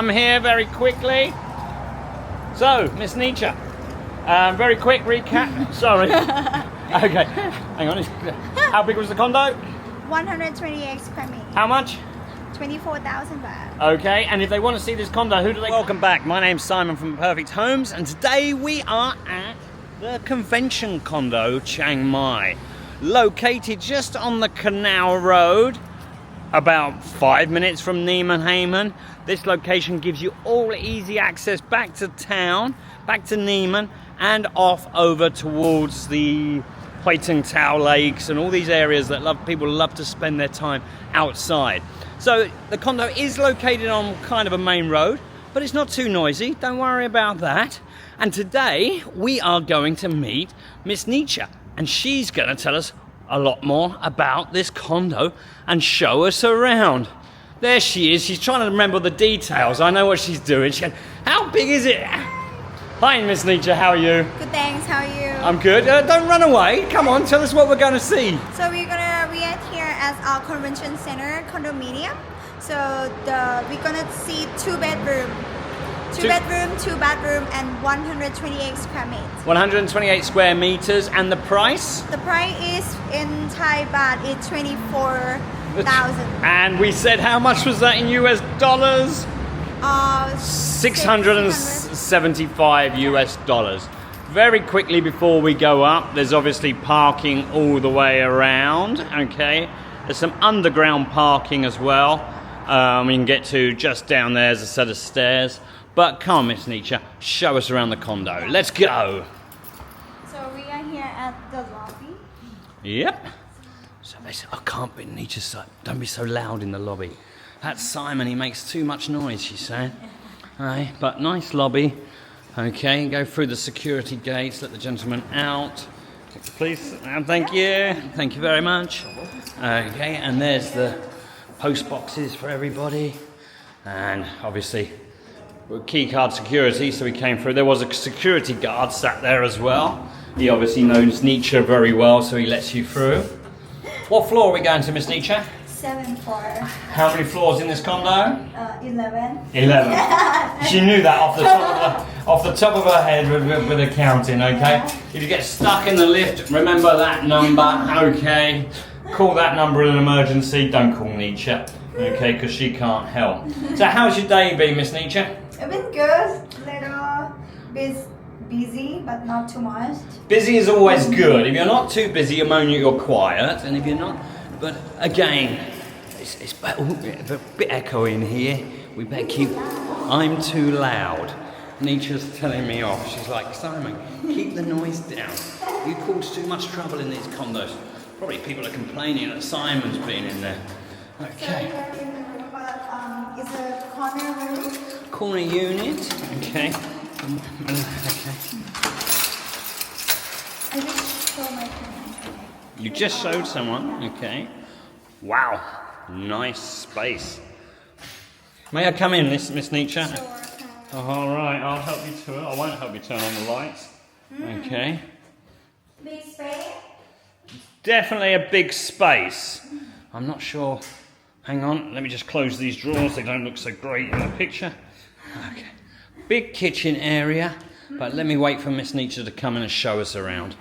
I'm here very quickly. So, Miss Nietzsche, very quick recap. Sorry. Okay, hang on. How big was the condo? 128 square meters. How much? 24,000 baht. Okay, and if they want to see this condo, who do they... Welcome back. My name's Simon from Perfect Homes, and today we are at the Convention Condo Chiang Mai, located just on the Canal Road, about 5 minutes from Nimmanhaemin. This location gives you all easy access back to town, back to Nimman, and off over towards the Huay Tung Tao lakes and all these areas that people love to spend their time outside. So the condo is located on kind of a main road, but it's not too noisy. Don't worry about that. And today we are going to meet Miss Nietzsche, and she's going to tell us a lot more about this condo and show us around. There she is. She's trying to remember the details. I know what she's doing. She goes, how big is it? Hi, Miss Nietzsche. How are you? Good, thanks. How are you? I'm good. Don't run away. Come on, tell us what we're going to see. So we are here at our convention center condominium. So we're gonna see two bedroom, two bathroom, and 128 square meters. 128 square meters, and the price? The price is in Thai Baht. It's 24,000. And we said how much was that in US dollars? 675 US dollars. Very quickly before we go up, there's obviously parking all the way around, okay? There's some underground parking as well. We can get to just down there as a set of stairs. But come on, Miss Nietzsche, show us around the condo. Let's go. So we are here at the lobby. Yep. So they said, I can't be Nietzsche, don't be so loud in the lobby. That's Simon, he makes too much noise, she's saying. Aye, but nice lobby. Okay, go through the security gates, let the gentleman out. Please, thank you. Thank you very much. Okay, and there's the post boxes for everybody. And obviously, we're key card security, so we came through. There was a security guard sat there as well. He obviously knows Nietzsche very well, so he lets you through. What floor are we going to, Miss Nietzsche? 7th floor. How many floors in this condo? 11. 11. She knew that off the top of her head with the counting, okay? If you get stuck in the lift, remember that number, okay? Call that number in an emergency, don't call Nietzsche, okay, because she can't help. So how's your day been, Miss Nietzsche? It's been good, little bit busy, but not too much. Busy is always good. If you're not too busy, you're quiet, and if you're not, but again, it's a bit echoey in here. We better keep. I'm too loud. Nietzsche's telling me off. She's like, Simon, keep the noise down. You cause too much trouble in these condos. Probably people are complaining that Simon's been in there. Okay. It's a corner room. Corner unit. Okay. Okay. I just show my phone. You just showed someone. Okay. Wow. Nice space. May I come in, Miss Nietzsche? Sure. All right. I'll help you to it. I won't help you turn on the lights. Okay. Big space. Definitely a big space. I'm not sure. Hang on, let me just close these drawers. They don't look so great in the picture. Okay. Big kitchen area, but let me wait for Miss Nietzsche to come in and show us around.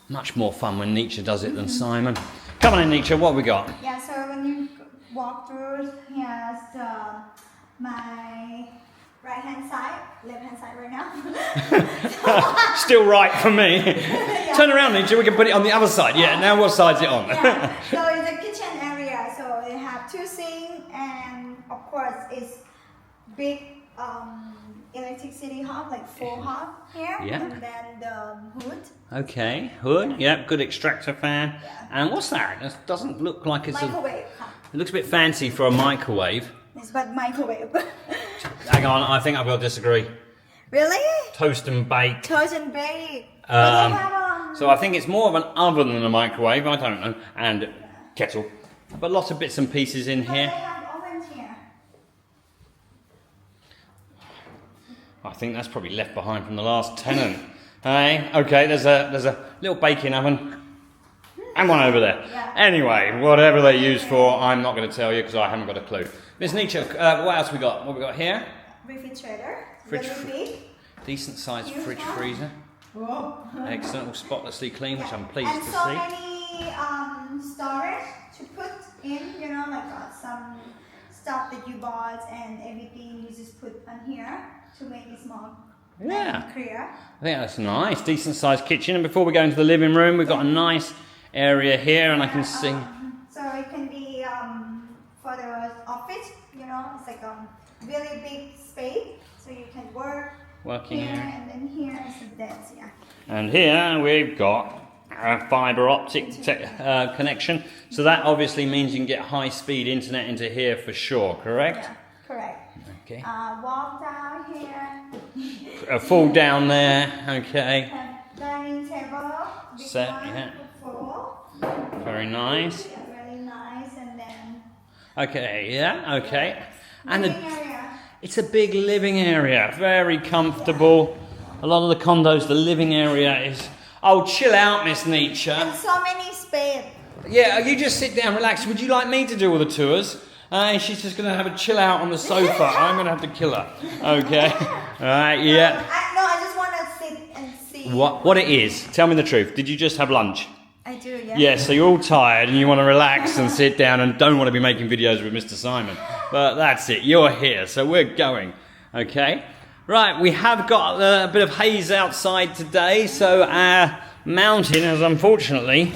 Much more fun when Nietzsche does it than Simon. Come on in, Nietzsche, what have we got? Yeah, so when you walk through, here's my right hand side, left hand side right now. Still right for me. Yeah. Turn around, Nietzsche, we can put it on the other side. Yeah, now what side's it on? Yeah. So it's a kitchen area, so it have 2 sinks, and of course it's big electricity hob, like 4 hob here, Yeah. and then the hood. Okay, hood, yep, good extractor fan. Yeah. And what's that? It doesn't look like it's Microwave. It looks a bit fancy for a microwave. It's but microwave. Hang on, I think I've got to disagree. Really? Toast and bake. Toast and bake. So I think it's more of an oven than a microwave, I don't know, and kettle. But lots of bits and pieces in They here. have ovens here. I think that's probably left behind from the last tenant. Hey, okay, there's a little baking oven and one over there. Yeah. Anyway, whatever they use for, I'm not going to tell you because I haven't got a clue. Miss Nietzsche, what else we got? What we got here? refrigerator. Fridge Really big. Decent sized Huge fridge one. freezer. Whoa. Excellent, all spotlessly clean, which I'm pleased and to so see. many storage to put in, you know, like some stuff that you bought and everything you just put on here to make it more clear. I think that's nice. Decent sized kitchen. And before we go into the living room, we've got a nice area here, and I can see. So it can be for the office, you know, it's like a really big space, so you can Working here, area. and then here is the desk, And here we've got a fibre optic connection. So that obviously means you can get high speed internet into here for sure, correct? Yeah, correct. Okay. Walk down here. A fall down there, okay. Dining table. Big Set, one, yeah. full. Very nice. Yeah, really nice, and then Okay, yeah, okay. And living area. it's a big living area, very comfortable. A lot of the condos, the living area is, oh, chill out, Miss Nietzsche. And so many space. Yeah, you just sit down, relax. Would you like me to do all the tours? She's just going to have a chill out on the sofa. I'm going to have to kill her. Okay. All right, yeah. I just want to sit and see. What it is, tell me the truth. Did you just have lunch? I do, yeah. Yeah, so you're all tired and you want to relax and sit down and don't want to be making videos with Mr. Simon. But that's it, you're here, so we're going. Okay? Right, we have got a bit of haze outside today, so our mountain has unfortunately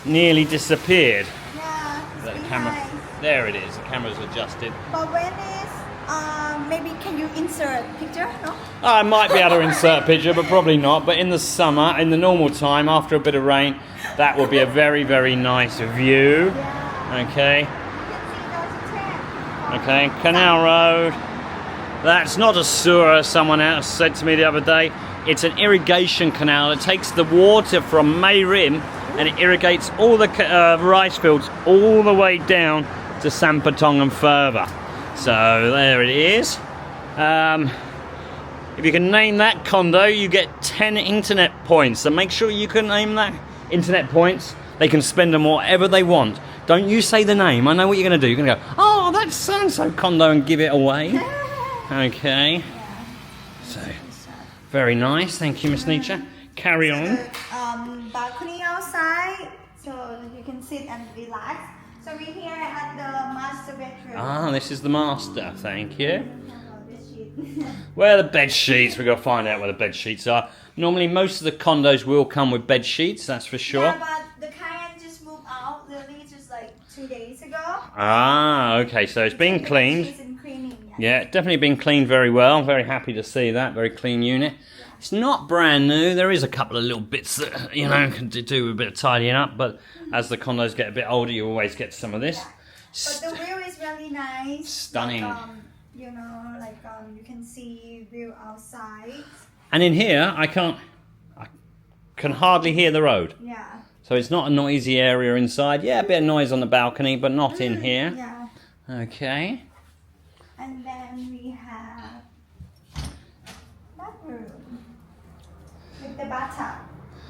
nearly disappeared. Yeah, it's The behind. camera, there it is, the camera's adjusted. But when is, maybe can you insert picture, no? I might be able to insert a picture, but probably not. But in the summer, in the normal time, after a bit of rain, that will be a very, very nice view. Yeah. Okay. You can see those trains. Okay, Canal Road. That's not a sewer, as someone else said to me the other day. It's an irrigation canal. It takes the water from Myriad and it irrigates all the rice fields all the way down to Sampatong and further. So there it is. If you can name that condo, you get 10 internet points. So make sure you can name that internet points. They can spend them whatever they want. Don't you say the name. I know what you're going to do. You're going to go, oh, that's so-and-so condo, and give it away. Okay. So, very nice. Thank you, Miss Nietzsche. Carry on. Balcony outside, so you can sit and relax. So we're here at the master bedroom. Ah, this is the master. Thank you. Where are the bed sheets? We've got to find out where the bed sheets are. Normally, most of the condos will come with bed sheets, that's for sure. Yeah, but the client just moved out literally just like 2 days ago. Ah, okay, so it's been cleaned. She's in cleaning, Yeah, definitely been cleaned very well. I'm very happy to see that. Very clean unit. It's not brand new. There is a couple of little bits that, you know, can do with a bit of tidying up. But as the condos get a bit older, you always get some of this. But the view is really nice. Stunning. Like, you know, like you can see view outside. And in here, I can hardly hear the road. Yeah. So it's not a noisy area inside. Yeah, a bit of noise on the balcony, but not in here. Yeah. Okay. And then we have bathroom with the bathtub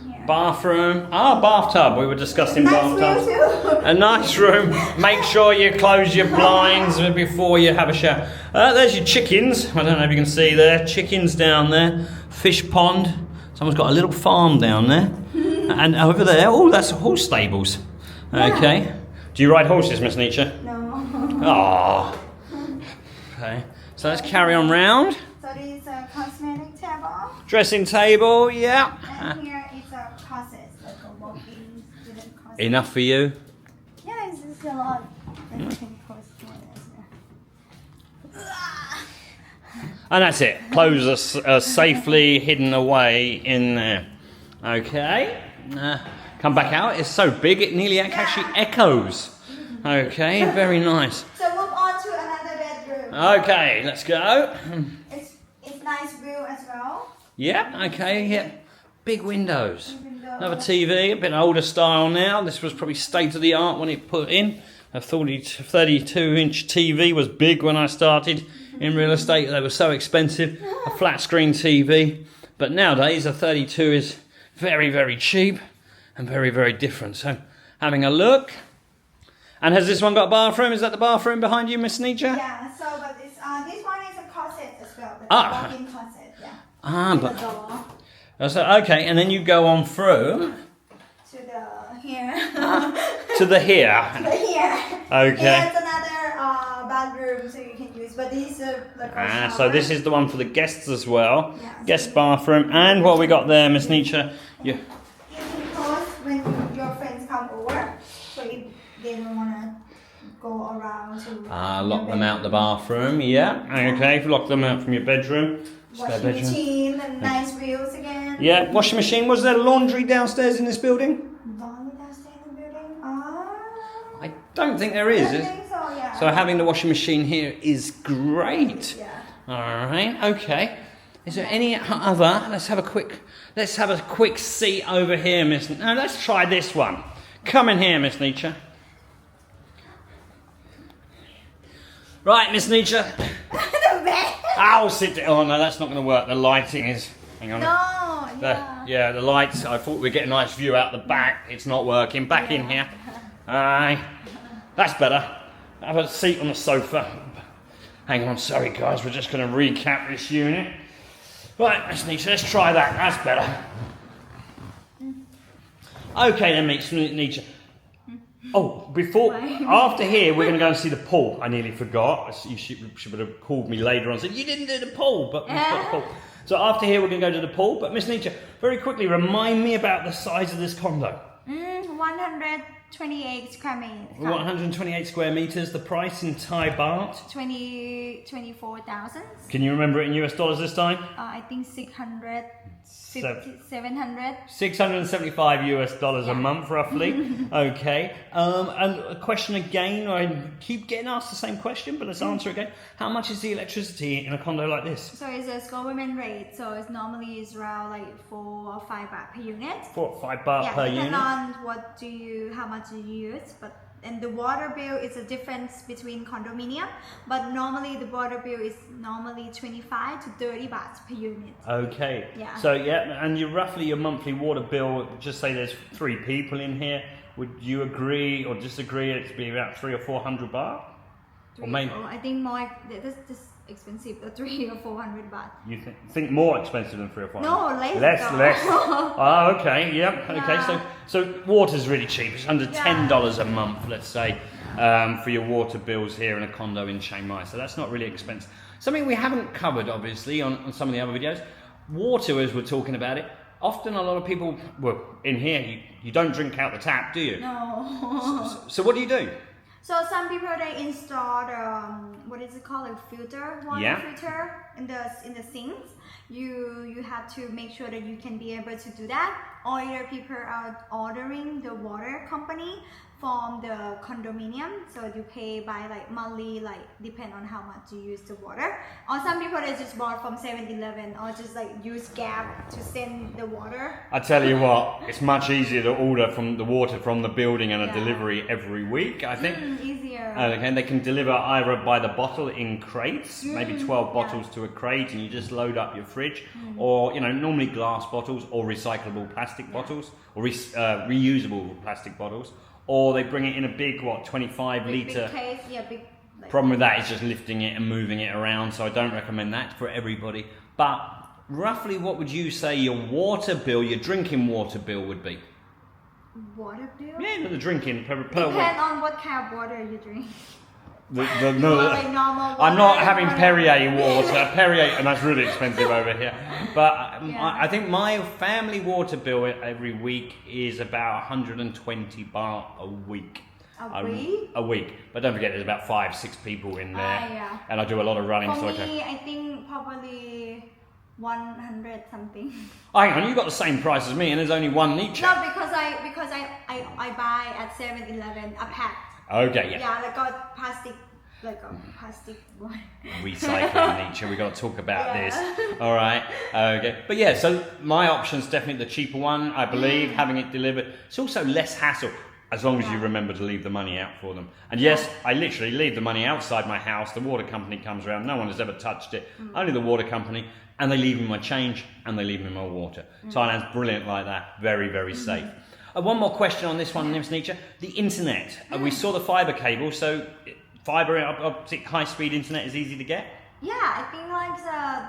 here. Bathroom. Ah, bathtub. We were discussing Nice bathtubs. view too. A nice room. Make sure you close your blinds before you have a shower. There's your chickens. I don't know if you can see there. Chickens down there. Fish pond. Someone's got a little farm down there. And over there, oh, that's horse stables. Okay. Yeah. Do you ride horses, Miss Nietzsche? No. Oh. Okay. So let's carry on round. So this is a cosmetic table. Dressing table, yeah. And here is a closet, like a walk-in student closet. Enough for you? Yeah, it's just a lot. And you can post it. And that's it. Clothes are safely hidden away in there. Okay. Come back out. It's so big it nearly actually echoes. Okay, very nice. So move on to another bedroom. Okay, let's go. It's nice view as well. Yeah, okay, yeah. Big windows. Window. Another TV, a bit older style now. This was probably state of the art when it put in. A 32-inch TV was big when I started in real estate. They were so expensive. A flat screen TV. But nowadays a 32 is very, very cheap and very, very different. So having a look. And has this one got a bathroom? Is that the bathroom behind you, Miss Nietzsche? Yeah, so but it's, this one is a closet as well. walk-in closet. Yeah. But The door so, okay, and then you go on through to the here. to the here. To the here. Okay. And it's another bathroom, so you can use. But this is like a shower. So this is the one for the guests as well. Yeah, Guest bathroom, and what we got there, Miss Nietzsche? Yeah. You can close when your friends come over, so if they don't wanna go around to. Lock them out the bathroom. Yeah. Okay. If you lock them out from your bedroom. Washing machine and nice views again. Yeah. Washing machine. Was there laundry downstairs in this building? Laundry downstairs in the building. I don't think there is. I think so. Yeah. So having the washing machine here is great. Yeah. All right. Okay. Is there any other? Let's have a quick seat over here, Miss. No, let's try this one. Come in here, Miss Nietzsche. Right, Miss Nietzsche. The bed. I'll sit down. Oh no, that's not going to work. The lighting is. Hang on. No. Yeah, the lights. I thought we'd get a nice view out the back. It's not working. Back in here. Aye. That's better. Have a seat on the sofa. Hang on, sorry guys. We're just going to recap this unit. Right, Miss Nietzsche. Let's try that. That's better. Okay then, Miss Nietzsche. Oh, after here, we're going to go and see the pool. I nearly forgot. She would have called me later on and said, you didn't do the pool, but we've got the pool. So after here, we're going to go to the pool. But Miss Nietzsche, very quickly, remind me about the size of this condo. 128 square meters. 128 square meters. The price in Thai Baht? 24,000. Can you remember it in US dollars this time? I think 700. 675 US dollars a month, roughly. Okay. And a question again. I keep getting asked the same question, but let's answer it again. How much is the electricity in a condo like this? So it's a government rate. So it's normally around like 4 or 5 baht per unit. 4 or 5 baht per unit. Depending on how much you use, and the water bill is a difference between condominium, but normally the water bill is normally 25 to 30 bahts per unit. Okay. Yeah. So yeah, and your monthly water bill, just say there's 3 people in here, would you agree or disagree it'd be about 300 or 400 baht? Or maybe I think more this expensive, 300 or 400 baht. You think more expensive than 300 or 400? No, less. Oh, okay, yep. Okay, so water's really cheap. It's under $10 a month, let's say, for your water bills here in a condo in Chiang Mai. So that's not really expensive. Something we haven't covered, obviously, on some of the other videos. Water, as we're talking about it. Often a lot of people, well, in here, you don't drink out the tap, do you? No. So what do you do? So some people they install what is it called, a filter, water filter in the sinks. You have to make sure that you can be able to do that. Or either people are ordering the water company from the condominium, so you pay by like monthly, like depend on how much you use the water. Or some people they just bought from 7-Eleven or just like use Gap to send the water. I tell you what, it's much easier to order from the water from the building and a delivery every week, I think. Easier. Okay, and they can deliver either by the bottle in crates, maybe 12 bottles to a crate, and you just load up your fridge, or normally glass bottles or recyclable plastic bottles, or reusable plastic bottles. Or they bring it in a big, 25 litre. Big case, big. Problem with that is just lifting it and moving it around, so I don't recommend that for everybody. But roughly, what would you say your water bill, your drinking water bill would be? Water bill? Yeah, the drinking per week. Depend on what kind of water you drink. Like normal water, I'm not having Perrier water. Perrier, and that's really expensive over here. But I think my family water bill every week is about 120 baht a week. A week. But don't forget, there's about 5-6 people in there, and I do a lot of running. For me, I think probably 100 something. Hang on, you got the same price as me, and there's only one each. No, because I buy at 7-Eleven a pack. Okay, Yeah, like a plastic one. Recycling nature, we've got to talk about this. All right, okay. But yeah, so my option's definitely the cheaper one, I believe, having it delivered. It's also less hassle, as long as you remember to leave the money out for them. And yes, I literally leave the money outside my house. The water company comes around, no one has ever touched it, only the water company, and they leave me my change, and they leave me my water. Thailand's brilliant like that, very, very safe. One more question on this one, Miss Nietzsche. The internet. We saw the fibre cable, so fibre optic high-speed internet is easy to get? Yeah, I think like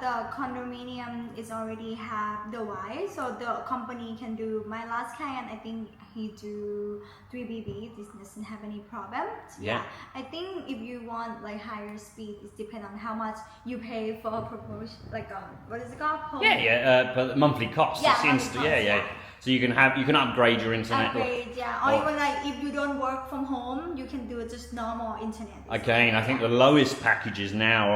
the condominium is already have the Wi, so the company can do. My last client, I think he do 3BB. This doesn't have any problem. Yeah. I think if you want like higher speed, it depends on how much you pay for a promotion. Like what is it called? Home. But monthly cost. Yeah, It's monthly cost, yeah. So you can upgrade your internet. Upgrade, yeah. Or even like if you don't work from home, you can do just normal internet. Again, I think the lowest packages now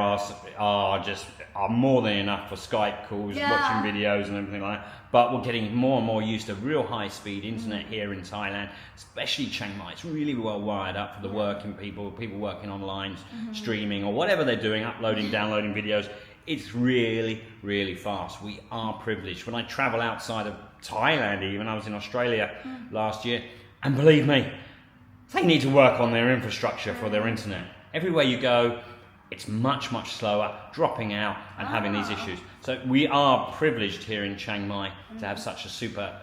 are more than enough for Skype calls, watching videos and everything like that. But we're getting more and more used to real high-speed internet here in Thailand, especially Chiang Mai. It's really well wired up for the working people working online, streaming or whatever they're doing, uploading, downloading videos. It's really, really fast. We are privileged. When I travel outside of Thailand, even I was in Australia last year, and believe me, they need to work on their infrastructure for their internet. Everywhere you go, it's much, much slower, dropping out and having these issues. So we are privileged here in Chiang Mai to have such a super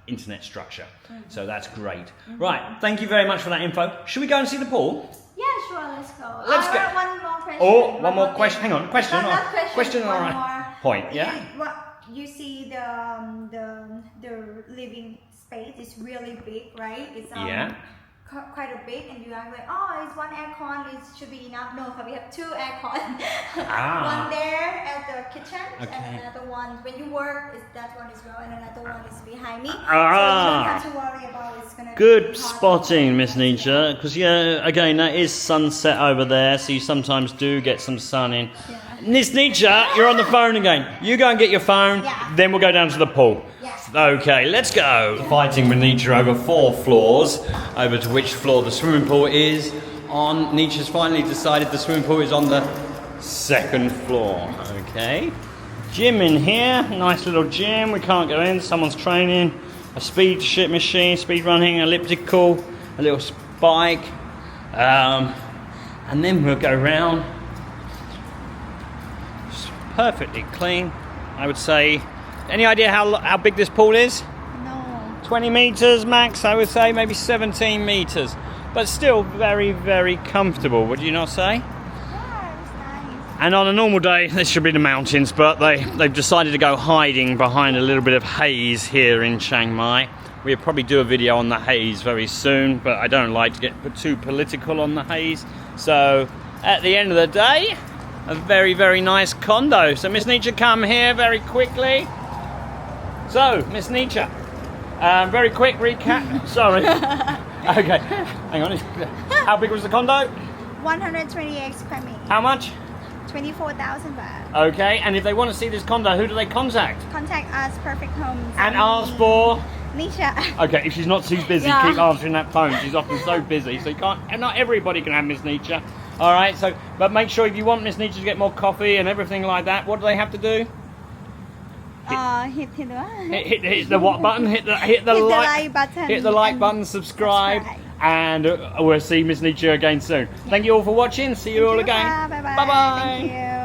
internet structure. So that's great. Right, thank you very much for that info. Should we go and see the pool? Yeah, sure, let's go. Let's go. One more question. Oh, one more question. Hang on, question. Not question, all right. more. Point, yeah? You see the living space is really big, right? It's quite a big, and you are like, oh, it's one aircon, it should be enough. No, but we have two aircon. One there at the kitchen, and another one when you work is that one as well, and another one is behind me. So you don't have to worry about it's gonna. Good be hot. spotting, Miss Nietzsche. Because again, that is sunset over there, so you sometimes do get some sun in. Yeah. Miss Nietzsche, you're on the phone again. You go and get your phone, then we'll go down to the pool. Okay, let's go. Fighting with Nietzsche over 4 floors, over to which floor the swimming pool is on. Nietzsche's finally decided the swimming pool is on the 2nd floor. Okay. Gym in here, nice little gym. We can't go in, someone's training. A speed machine, speed running, elliptical, a little bike. And then we'll go round. It's perfectly clean, I would say. Any idea how big this pool is? No. 20 meters max, I would say, maybe 17 meters. But still very, very comfortable, would you not say? Yeah, it's nice. And on a normal day, this should be the mountains, but they've decided to go hiding behind a little bit of haze here in Chiang Mai. We'll probably do a video on the haze very soon, but I don't like to get too political on the haze. So, at the end of the day, a very, very nice condo. So, Miss Nietzsche, come here very quickly. So, Miss Nietzsche, very quick recap. Sorry. Okay, hang on. How big was the condo? 128 square meters. How much? 24,000 baht. Okay, and if they want to see this condo, who do they contact? Contact us, Perfect Homes. And ask for? Nietzsche. Okay, if she's not too busy, keep answering that phone. She's often so busy, so you can't. And not everybody can have Miss Nietzsche. All right, so but make sure if you want Miss Nietzsche to get more coffee and everything like that, what do they have to do? Hit the what button? Hit the like button. Hit the like button. Subscribe, and we'll see Miss Nietzsche again soon. Thank you all for watching. See you all again. Bye bye. Bye bye. Thank you.